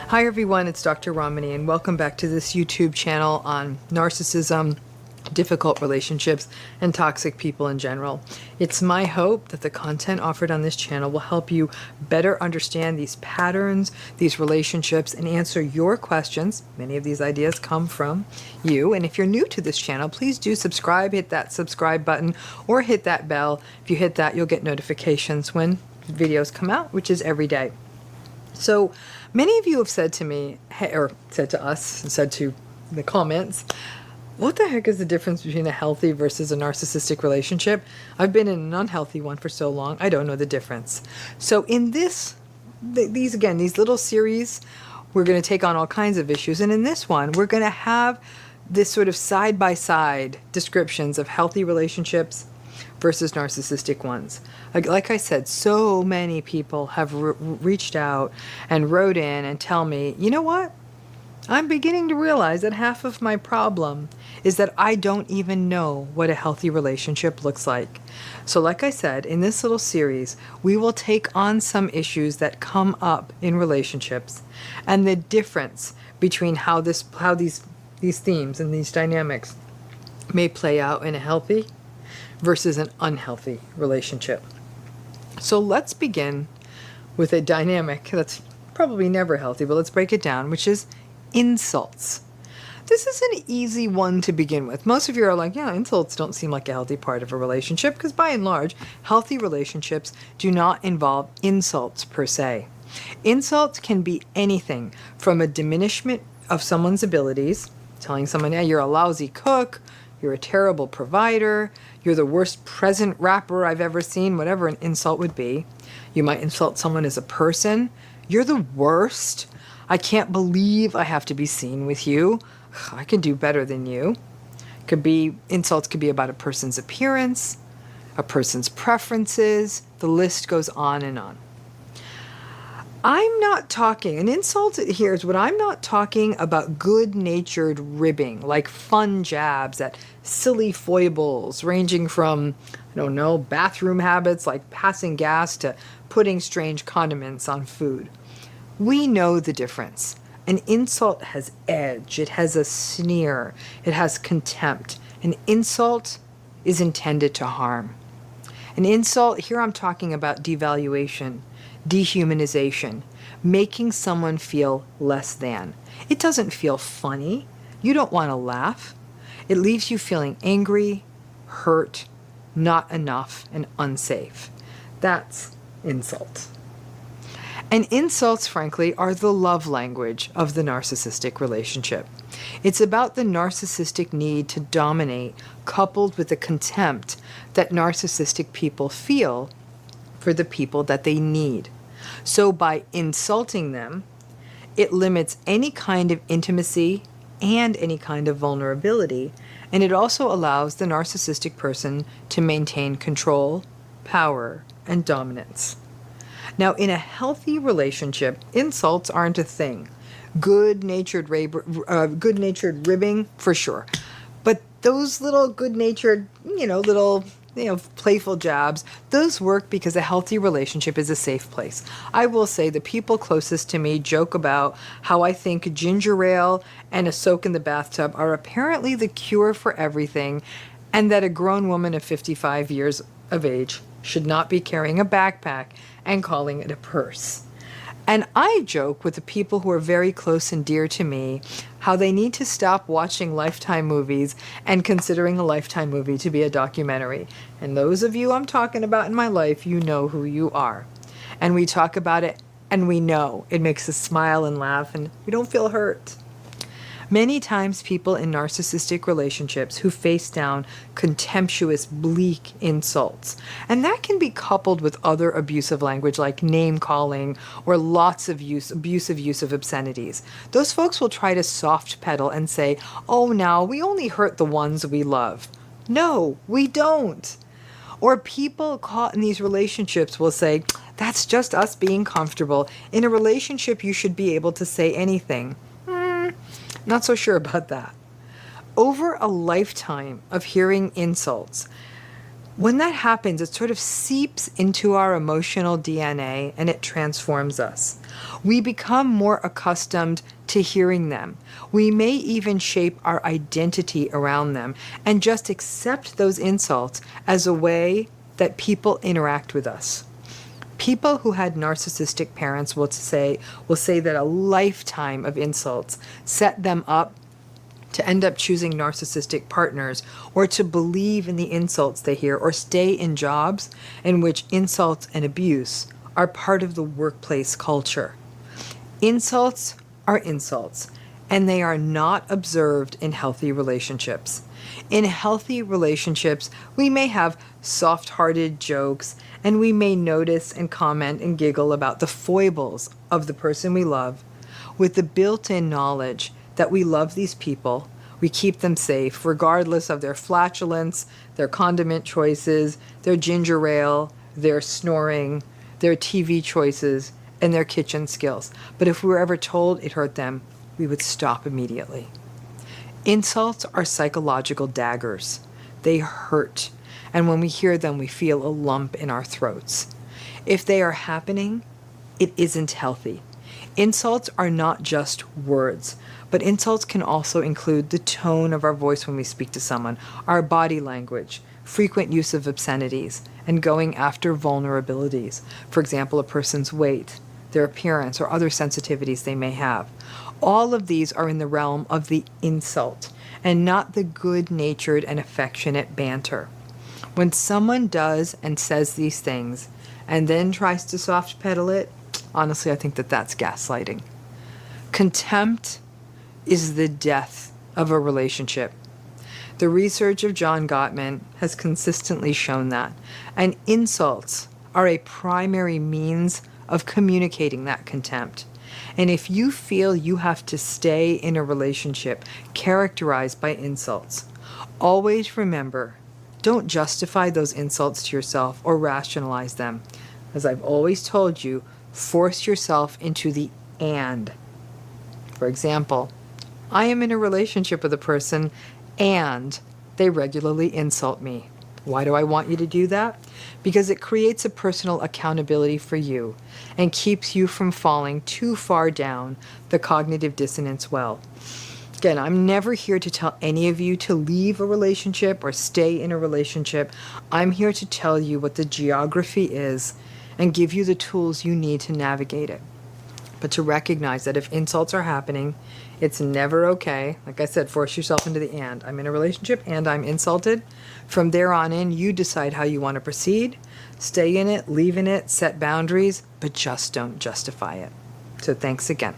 Hi everyone, it's Dr. Ramani and welcome back to this YouTube channel on narcissism, difficult relationships, and toxic people in general. It's my hope that the content offered on this channel will help you better understand these patterns, these relationships, and answer your questions. Many of these ideas come from you. And if you're new to this channel, please do subscribe, hit that subscribe button, or hit that bell. If you hit that, you'll get notifications when videos come out, which is every day. So many of you have said to me, or said to us, and said to the comments, what the heck is the difference between a healthy versus a narcissistic relationship? I've been in an unhealthy one for so long, I don't know the difference. So in these little series, we're going to take on all kinds of issues. And in this one, we're going to have this sort of side-by-side descriptions of healthy relationships versus narcissistic ones. Like I said, so many people have reached out and wrote in and tell me, you know what? I'm beginning to realize that half of my problem is that I don't even know what a healthy relationship looks like. So like I said, in this little series, we will take on some issues that come up in relationships and the difference between how these themes and these dynamics may play out in a healthy versus an unhealthy relationship. So let's begin with a dynamic that's probably never healthy, but let's break it down, which is insults. This is an easy one to begin with. Most of you are like, yeah, insults don't seem like a healthy part of a relationship, because by and large, healthy relationships do not involve insults per se. Insults can be anything from a diminishment of someone's abilities, telling someone, yeah, you're a lousy cook, you're a terrible provider, you're the worst present wrapper I've ever seen, whatever an insult would be. You might insult someone as a person. You're the worst. I can't believe I have to be seen with you. I can do better than you. Insults could be about a person's appearance, a person's preferences. The list goes on and on. An insult here is what I'm not talking about good-natured ribbing, like fun jabs at silly foibles, ranging from, I don't know, bathroom habits like passing gas to putting strange condiments on food. We know the difference. An insult has edge, it has a sneer, it has contempt. An insult is intended to harm. An insult, here I'm talking about devaluation, dehumanization, making someone feel less than. It doesn't feel funny. You don't want to laugh. It leaves you feeling angry, hurt, not enough, and unsafe. That's insult. And insults, frankly, are the love language of the narcissistic relationship. It's about the narcissistic need to dominate, coupled with the contempt that narcissistic people feel for the people that they need. So by insulting them, it limits any kind of intimacy and any kind of vulnerability, and it also allows the narcissistic person to maintain control, power, and dominance. Now, in a healthy relationship, insults aren't a thing. Good-natured ribbing, for sure. But those little good-natured, playful jabs, those work because a healthy relationship is a safe place. I will say the people closest to me joke about how I think ginger ale and a soak in the bathtub are apparently the cure for everything, and that a grown woman of 55 years of age should not be carrying a backpack and calling it a purse. And I joke with the people who are very close and dear to me how they need to stop watching Lifetime movies and considering a Lifetime movie to be a documentary. And those of you I'm talking about in my life, you know who you are. And we talk about it and we know it makes us smile and laugh and we don't feel hurt. Many times people in narcissistic relationships who face down contemptuous, bleak insults. And that can be coupled with other abusive language like name-calling or lots of abusive use of obscenities. Those folks will try to soft pedal and say, oh, now we only hurt the ones we love. No, we don't. Or people caught in these relationships will say, that's just us being comfortable. In a relationship, you should be able to say anything. Not so sure about that. Over a lifetime of hearing insults, When that happens, it sort of seeps into our emotional DNA and it transforms us. We become more accustomed to hearing them. We may even shape our identity around them and just accept those insults as a way that people interact with us. People who had narcissistic parents will say that a lifetime of insults set them up to end up choosing narcissistic partners, or to believe in the insults they hear, or stay in jobs in which insults and abuse are part of the workplace culture. Insults are insults, and they are not observed in healthy relationships. In healthy relationships, we may have soft-hearted jokes, and we may notice and comment and giggle about the foibles of the person we love, with the built-in knowledge that we love these people, we keep them safe, regardless of their flatulence, their condiment choices, their ginger ale, their snoring, their TV choices, and their kitchen skills. But if we were ever told it hurt them, we would stop immediately. Insults are psychological daggers. They hurt, and when we hear them, we feel a lump in our throats. If they are happening, it isn't healthy. Insults are not just words, but insults can also include the tone of our voice when we speak to someone, our body language, frequent use of obscenities, and going after vulnerabilities. For example, a person's weight, their appearance, or other sensitivities they may have. All of these are in the realm of the insult, and not the good-natured and affectionate banter. When someone does and says these things, and then tries to soft pedal it, honestly, I think that that's gaslighting. Contempt is the death of a relationship. The research of John Gottman has consistently shown that, and insults are a primary means of communicating that contempt. And if you feel you have to stay in a relationship characterized by insults, always remember, don't justify those insults to yourself or rationalize them. As I've always told you, force yourself into the and. For example, I am in a relationship with a person and they regularly insult me. Why do I want you to do that? Because it creates a personal accountability for you and keeps you from falling too far down the cognitive dissonance well. Again, I'm never here to tell any of you to leave a relationship or stay in a relationship. I'm here to tell you what the geography is and give you the tools you need to navigate it. But to recognize that if insults are happening, it's never okay. Like I said, force yourself into the and. I'm in a relationship and I'm insulted. From there on in, you decide how you want to proceed. Stay in it, leave in it, set boundaries, but just don't justify it. So thanks again.